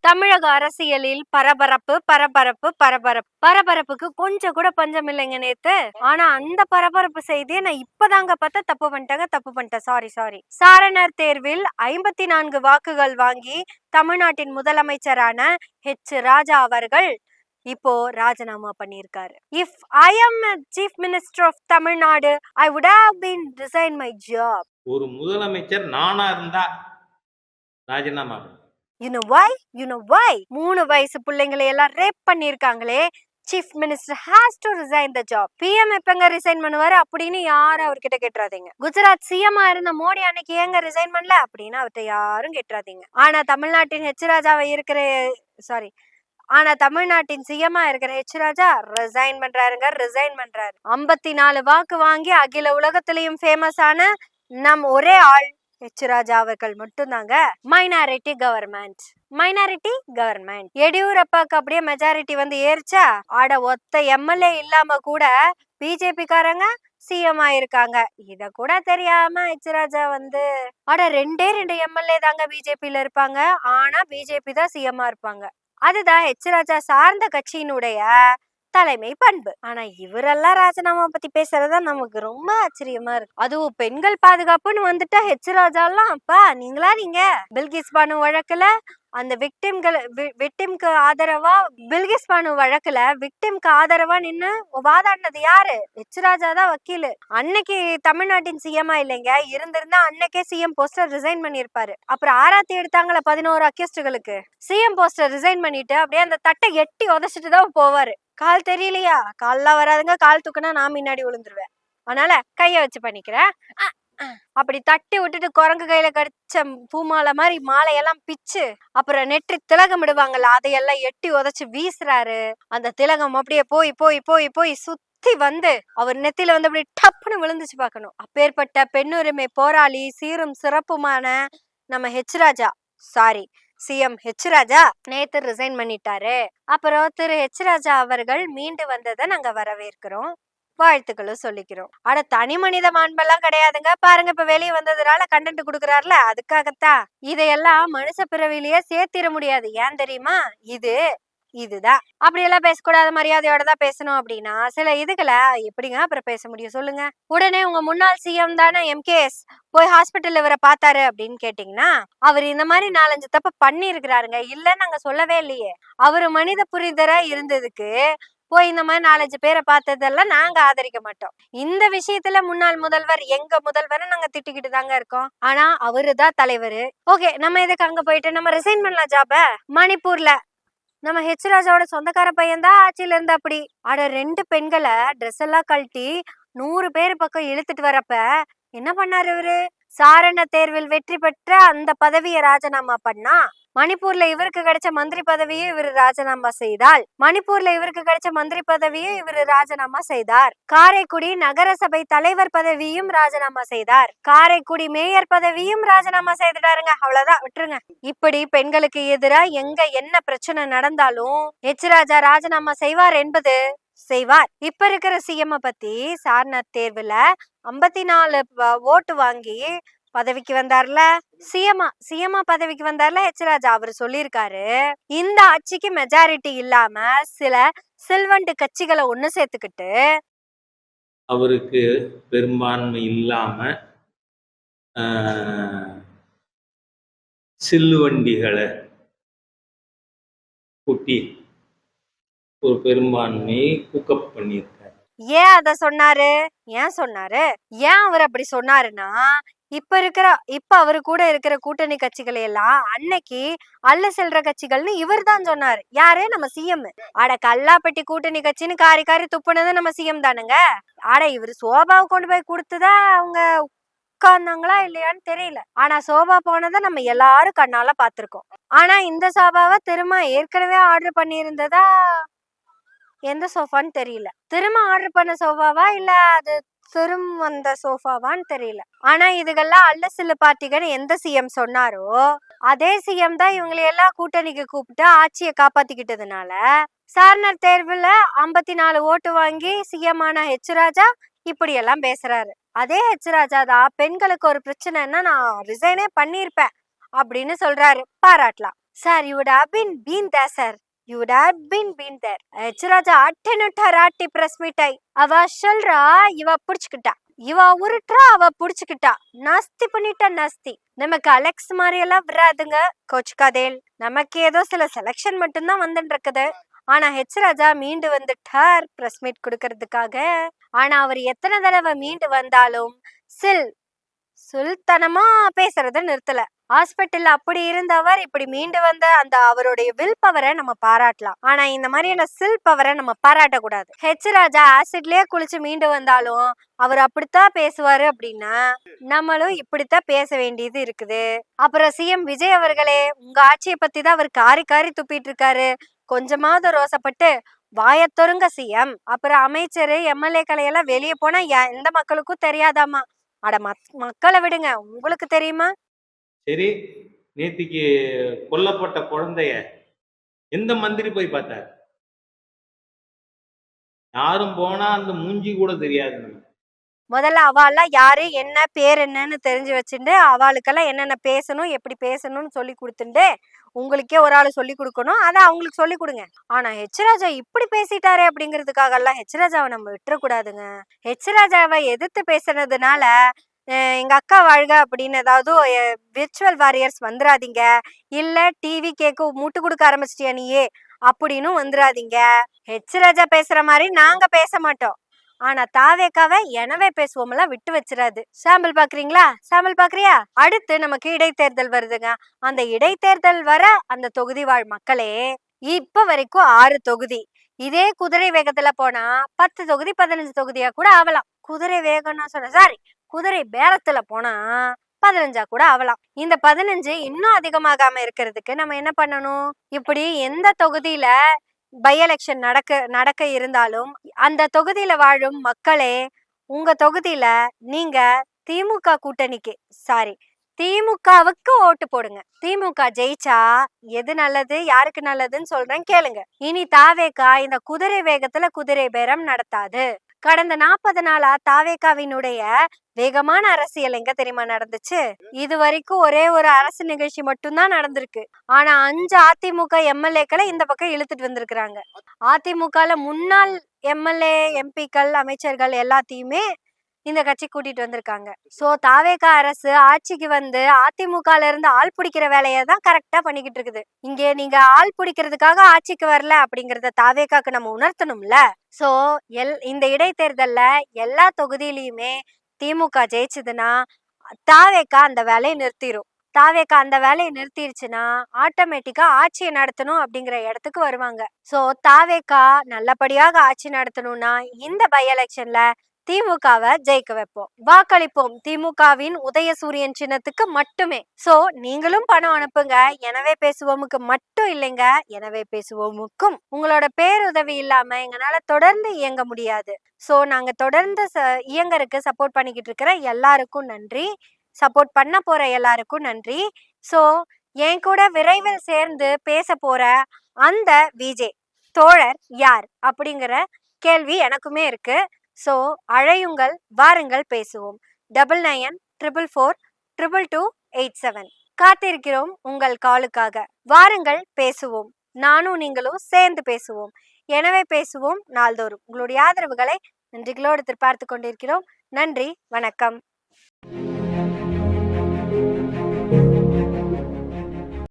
தமிழக அரசியலில் பரபரப்பு பரபரப்பு பரபரப்பு பரபரப்புக்கு கொஞ்சம் கூட பஞ்சம் இல்லைங்க நேத்து. ஆனா அந்த பரபரப்பு செய்தியை நான் இப்பதாங்க பார்த்தா தப்பு பண்ணிட்டேன். சாரி. சாரணர் தேர்வில் 54 வாக்குகள் வாங்கி தமிழ்நாட்டின் முதலமைச்சரான ராஜா அவர்கள் இப்போ ராஜினாமா பண்ணியிருக்காரு. If I am a chief minister of Tamil Nadu, I would have been resign my job. ஒரு முதலமைச்சர் நானா இருந்தா ராஜினாமா. You know why? 3 வயசு பிள்ளைங்களை எல்லாம் ரேப் பண்ணிருக்காங்களே. Chief minister has to resign the job. PM எப்பங்க ரிசைன் பண்ணுவாரு அப்படின்னு யாரும் அவர்கிட்ட கேட்டுறாதீங்க. குஜராத் சிஎம்மா இருந்த மோடி அன்னைக்கு ஏங்க ரிசைன் பண்ணல அப்படின்னு அவர்கிட்ட யாரும் கேட்டுறாதீங்க. ஆனா தமிழ்நாட்டின் தமிழ்நாட்டின் சிஎம்மா இருக்கிற ராஜா ரிசைன் பண்றாரு. 54 வாக்கு வாங்கி அகில உலகத்திலையும் ஃபேமஸ் ஆன நம் ஒரே ஆள் ராஜா அவர்கள் மட்டும்தாங்க. மைனாரிட்டி கவர்மெண்ட் எடியூரப்பாக்கு அப்படியே மெஜாரிட்டி வந்து ஏறிச்சா, ஒத்த எம்எல்ஏ இல்லாம கூட பிஜேபி காரங்க சிஎம் ஆயிருக்காங்க. இத கூட தெரியாம ராஜா வந்து 2 எம்எல்ஏ தாங்க பிஜேபியில இருப்பாங்க. ஆனா பிஜேபி தான் சிஎம்ஆ இருப்பாங்க. அதுதான் ராஜா சார்ந்த கட்சியினுடைய தலைமை பண்பு. ஆனா இவரெல்லாம் ராஜினாமா பத்தி பேசுறதா நமக்கு ரொம்ப ஆச்சரியமா இருக்கு. அதுவும் பெண்கள் பாதுகாப்புன்னு வந்துட்டா ராஜாலாம் அப்பா நீங்க பில்கிஸ் பானு வழக்குல அந்த விக்டிம்க்கு ஆதரவா விக்டிம்க்கு ஆதரவா நின்னு வாதாடினது யாரு? ராஜா தான் வக்கீலு. அன்னைக்கு தமிழ்நாட்டின் சிஎம்ஆ இல்லைங்க, இருந்திருந்தா அன்னைக்கே சிஎம் போஸ்டர் ரிசைன் பண்ணிருப்பாரு. அப்புறம் ஆராத்தி எடுத்தாங்கள 11 அக்யூஸ்டுகளுக்கு, சிஎம் போஸ்டர் ரிசைன் பண்ணிட்டு அப்படியே அந்த தட்டை எட்டி உதச்சிட்டு தான் போவாரு. கால் தெரியலையா? கால்லாம் வராதுங்க, கால் தூக்குனா நான் முன்னாடி விழுந்துருவேன், அதனால கைய வச்சு பண்ணிக்கிறேன். அப்படி தட்டி விட்டுட்டு குரங்கு கையில கடிச்ச பூமாலை மாதிரி மாலையெல்லாம் பிச்சு அப்புறம் நெற்றி திலகம் இடுவாங்கல்ல, அதையெல்லாம் எட்டி உதச்சு வீசுறாரு. அந்த திலகம் அப்படியே போய் போய் போய் போய் சுத்தி வந்து அவர் நெத்தில வந்து அப்படி டப்புன்னு விழுந்துச்சு பார்க்கணும். அப்பேற்பட்ட பெண்ணுரிமை போராளி சீரும் சிறப்புமான நம்ம சிஎம் ராஜா நேத்து ரிசைன் பண்ணிட்டாரு. அப்புறம் திரு ராஜா அவர்கள் மீண்டு வந்ததை நாங்க வரவேற்கிறோம், வாழ்த்துக்களும் சொல்லிக்கிறோம். தனி மனித மாண்பெல்லாம் கிடையாதுங்க. பாருங்க இப்ப வெளியே வந்ததுனால கண்டென்ட் குடுக்கறாருல, அதுக்காகத்தான். இதையெல்லாம் மனுஷ பிறவிலேயே சேர்த்திட முடியாது. ஏன் தெரியுமா? இதுதான் அப்படியெல்லாம் பேசக்கூடாது, மரியாதையோட தான் பேசணும் அப்படின்னா சில இதுகளை எப்படிங்க அப்புறம் பேச முடியும் சொல்லுங்க? உடனே உங்க முன்னாள் சிஎம் தானே எம்கேஎஸ் போய் ஹாஸ்பிட்டல் இவரை பார்த்தாரு அப்படின்னு கேட்டீங்கன்னா, அவர் இந்த மாதிரி 4-5 தப்பு பண்ணி இருக்கிறாருங்க. இல்லன்னு நாங்க சொல்லவே இல்லையே. அவரு மனித புரிதரா இருந்ததுக்கு போய் இந்த மாதிரி 4-5 பேரை பார்த்ததெல்லாம் நாங்க ஆதரிக்க மாட்டோம். இந்த விஷயத்துல முன்னாள் முதல்வர் எங்க முதல்வரை நாங்க திட்டிக்கிட்டு தாங்க இருக்கோம். ஆனா அவருதான் தலைவரு. ஓகே, நம்ம இதுக்கு அங்க போயிட்டு நம்ம ரிசைன் பண்ணலாம் ஜாப. மணிப்பூர்ல நம்ம ராஜாவோட சொந்தக்கார பையன் தான் ஆட்சியில இருந்தா. அப்படி 2 பெண்களை ட்ரெஸ் எல்லாம் கழட்டி 100 பேர் பக்கம் இழுத்துட்டு வரப்ப என்ன பண்ணாரு இவரு? சாரண தேர்வில் வெற்றி பெற்ற அந்த பதவியை ராஜினாமா பண்ணா. மணிப்பூர்ல இவருக்கு கிடைச்ச மந்திரி பதவியை இவர் ராஜினாமா செய்தார். காரைக்குடி நகரசபை தலைவர் பதவியும் ராஜினாமா செய்தார். காரைக்குடி மேயர் பதவியும் ராஜினாமா செய்துட்டாருங்க. அவ்வளவுதான், விட்டுருங்க. இப்படி பெண்களுக்கு எதிராக எங்க என்ன பிரச்சனை நடந்தாலும் ராஜா ராஜினாமா செய்வார் என்பது செய்வார். இப்ப இருக்கிற சிஎம் பத்தி சாரணர் தேர்வுல 54 ஓட்டு வாங்கி பதவிக்கு வந்தார்ல, சிஎம்ஆ பதவிக்கு வந்தார்ல ராஜா, அவர் சொல்லியிருக்காரு, இந்த ஆட்சிக்கு மெஜாரிட்டி இல்லாம சில சில்வண்டு கட்சிகளை ஒண்ணு சேர்த்துக்கிட்டு அவருக்கு பெரும்பான்மை இல்லாம சில்லுவண்டிகளை கூட்டி ஒரு பெரும்பான்மையை குக்கப் பண்ணியிருக்காரு. ஏன் அத சொன்னாரு? ஏன் அவர் அப்படி சொன்னாருன்னா, இப்ப அவரு கூட இருக்கிற கூட்டணி கட்சிகளை எல்லாம் அன்னைக்கு அல்ல செல்ற கட்சிகள்னு இவர் தான் சொன்னாரு. யாரு? நம்ம சிஎம். கல்லாப்பட்டி கூட்டணி கட்சின்னு காரி காரி துப்புனது நம்ம சிஎம் தானுங்க. இவரு சோபாவை கொண்டு போய் கொடுத்துதான் அவங்க உட்கார்ந்தாங்களா இல்லையான்னு தெரியல. ஆனா சோபா போனதை நம்ம எல்லாரும் கண்ணால பாத்திருக்கோம். ஆனா இந்த சோபாவை திரும்ப ஏற்கனவே ஆர்டர் பண்ணி இருந்ததா எந்த சோஃபான்னு தெரியல. திரும்ப ஆர்டர் பண்ண சோஃபாவா இல்ல அது திரும்ப வந்த சோஃபாவான்னு தெரியல. ஆனா இதுகெல்லாம் அல்ல சில பார்ட்டிகன்னு எந்த சிஎம் சொன்னாரோ அதே சிஎம் தான் இவங்களையெல்லாம் கூட்டணிக்கு கூப்பிட்டு ஆட்சியை காப்பாத்திக்கிட்டதுனால சாரணர் தேர்வுல 54 ஓட்டு வாங்கி சிஎம் ஆன ராஜா இப்படி எல்லாம் பேசுறாரு. அதே ராஜா தான் பெண்களுக்கு ஒரு பிரச்சனைன்னா நான் ரிசைனே பண்ணிருப்பேன் அப்படின்னு சொல்றாரு. பாராட்டலாம். Sir you would have been there sir. You would have been there. H Raja அட்டனுட்டா Rathee press மீட்டை. அவ சொல்றா, இவ புடிச்சுக்கிட்டா. இவ உருட்டுறா, அவ புடிச்சுக்கிட்டா. நாஸ்தி பண்ணிட்டா நாஸ்தி. நமக்கு அலெக்ஸ் மாதிரி எல்லாம் வராதுங்க, கோச்சுக்காதேல். நமக்கு ஏதோ சில செலக்ஷன் மட்டும்தான் வந்துட்டு இருக்குது. ஆனா ராஜா மீண்டு வந்துட்டார் பிரஸ் மீட் கொடுக்கறதுக்காக. ஆனா அவர் எத்தனை தடவை மீண்டு வந்தாலும் சுல்தனமா பேசுறத நிறுத்தல. ஹாஸ்பிட்டல்ல அப்படி இருந்தவர் இப்படி மீண்டு வந்த அந்த அவருடைய வில் பவரை நம்ம பாராட்டலாம். ஆனா இந்த மாதிரியான சில் பவரை நம்ம பாராட்ட கூடாது. ராஜா ஆசிட்லயே குளிச்சு மீண்டு வந்தாலும் அவர் அப்படித்தான் பேசுவாரு அப்படின்னா நம்மளும் இப்படித்தான் பேச வேண்டியது இருக்குது. அப்புறம் சிஎம் விஜய் அவர்களே, உங்க ஆட்சியை பத்தி தான் அவர் காரி காரி துப்பிட்டு இருக்காரு. கொஞ்சமாவது ரோசப்பட்டு வாயத்தொருங்க சிஎம். அப்புறம் அமைச்சர் எம்எல்ஏக்களை எல்லாம் வெளியே போனா எந்த மக்களுக்கும் தெரியாதாமா. அட மக்களை விடுங்க, உங்களுக்கு தெரியுமா? சரி, நேத்திக்கு கொல்லப்பட்ட குழந்தைய எந்த மந்திரி போய் பார்த்தார்? யாரும் போனா அந்த மூஞ்சி கூட தெரியாது. முதல்ல அவெல்லாம் யாரு, என்ன பேர் என்னன்னு தெரிஞ்சு வச்சுட்டு அவளுக்கெல்லாம் என்னென்ன பேசணும், எப்படி பேசணும்னு சொல்லி கொடுத்துட்டு உங்களுக்கே ஒரு ஆள் சொல்லி கொடுக்கணும், அதை அவங்களுக்கு சொல்லி கொடுங்க. ஆனா ராஜா இப்படி பேசிட்டாரே அப்படிங்கிறதுக்காக எல்லாம் ராஜாவை நம்ம விட்டுறக்கூடாதுங்க. ராஜாவை எதிர்த்து பேசுனதுனால எங்க அக்கா வாழ்க அப்படின்னு ஏதாவது விர்ச்சுவல் வாரியர்ஸ் வந்துடாதீங்க. இல்ல டிவி கேக்கு மூட்டு கொடுக்க ஆரம்பிச்சிட்டியா நீயே அப்படின்னு வந்துடாதீங்க. ராஜா பேசுற மாதிரி நாங்க பேச மாட்டோம். ஆனா தாவேக்காவை எனவே பேசுவோம்லாம் விட்டு வச்சிடாது. சாம்பிள் பாக்குறீங்களா? சாம்பிள் பாக்குறியா? அடுத்து நமக்கு இடைத்தேர்தல் வருதுங்க. அந்த இடைத்தேர்தல் வர அந்த தொகுதி வாழ் மக்களே, இப்ப வரைக்கும் 6 தொகுதி. இதே குதிரை வேகத்துல போனா 10 தொகுதி 15 தொகுதியா கூட ஆகலாம். குதிரை வேகம்னா சொன்ன சாரி, குதிரை பேரத்துல போனா 15 கூட ஆகலாம். இந்த 15 இன்னும் அதிகமாகாம இருக்கிறதுக்கு நம்ம என்ன பண்ணணும்? இப்படி எந்த தொகுதியில பை எலெக்ஷன் நடக்க இருந்தாலும் அந்த தொகுதியில வாழும் மக்களே, உங்க தொகுதியில நீங்க திமுக கூட்டணிக்கு திமுகவுக்கு ஓட்டு போடுங்க. திமுக ஜெயிச்சா எது நல்லது, யாருக்கு நல்லதுன்னு சொல்றேன் கேளுங்க. இனி தாவேக்கா இந்த குதிரை வேகத்துல குதிரை பேரம் நடத்தாது. கடந்த 40 நாளா தாவேக்காவினுடைய வேகமான அரசியல் எங்க தெரியுமா நடந்துச்சு? இது வரைக்கும் ஒரே ஒரு அரசு நிகழ்ச்சி மட்டும்தான் நடந்திருக்கு. ஆனா 5 அதிமுக எம்எல்ஏக்களை இந்த பக்கம் இழுத்துட்டு வந்திருக்கிறாங்க. அதிமுகல முன்னாள் எம்எல்ஏ, எம்பிக்கள், அமைச்சர்கள் எல்லாத்தையுமே இந்த கட்சி கூட்டிட்டு வந்திருக்காங்க. சோ தாவேகா அரசு ஆட்சிக்கு வந்து அதிமுகல இருந்து ஆள் பிடிக்கிற வேலையை தான் கரெக்டா பண்ணிக்கிட்டு இருக்குது. இங்கே நீங்க ஆள் பிடிக்கிறதுக்காக ஆட்சிக்கு வரல அப்படிங்கறத தாவேகாக்கு நம்ம உணர்த்தணும்ல. சோ இந்த இடைத்தேர்தல்ல எல்லா தொகுதியிலயுமே திமுக ஜெயிச்சதுன்னா தாவேகா அந்த வேலையை நிறுத்திடும். தாவேகா அந்த வேலையை நிறுத்திடுச்சுன்னா ஆட்டோமேட்டிக்கா ஆட்சியை நடத்தணும் அப்படிங்கிற இடத்துக்கு வருவாங்க. சோ தாவேகா நல்லபடியாக ஆட்சி நடத்தணும்னா இந்த பை எலெக்ஷன்ல திமுகவை ஜெயிக்க வைப்போம். வாக்களிப்போம் திமுகவின் உதயசூரியன் சின்னத்துக்கு மட்டுமே. சோ நீங்களும் பணம் அனுப்புங்க. எனவே பேசுவோமுக்கு மட்டும் இல்லைங்க, எனவே பேசுவோமுக்கும் உங்களோட பேருதவி இல்லாம எங்களால தொடர்ந்து இயங்க முடியாது. சோ நாங்க தொடர்ந்து இயங்கருக்கு சப்போர்ட் பண்ணிக்கிட்டு இருக்கிற எல்லாருக்கும் நன்றி. சப்போர்ட் பண்ண போற எல்லாருக்கும் நன்றி. சோ என் கூட விரைவில் சேர்ந்து பேச போற அந்த விஜே தோழர் யார் அப்படிங்கிற கேள்வி எனக்குமே இருக்கு. சோ அழையுங்கள், வாருங்கள் பேசுவோம். 9944442287 காத்திருக்கிறோம் உங்கள் காலுக்காக. வாருங்கள் பேசுவோம். நானும் நீங்களும் சேர்ந்து பேசுவோம். எனவே பேசுவோம் நாள்தோறும். உங்களுடைய ஆதரவுகளை நன்றிகளோடு எதிர்பார்த்து கொண்டிருக்கிறோம். நன்றி, வணக்கம்.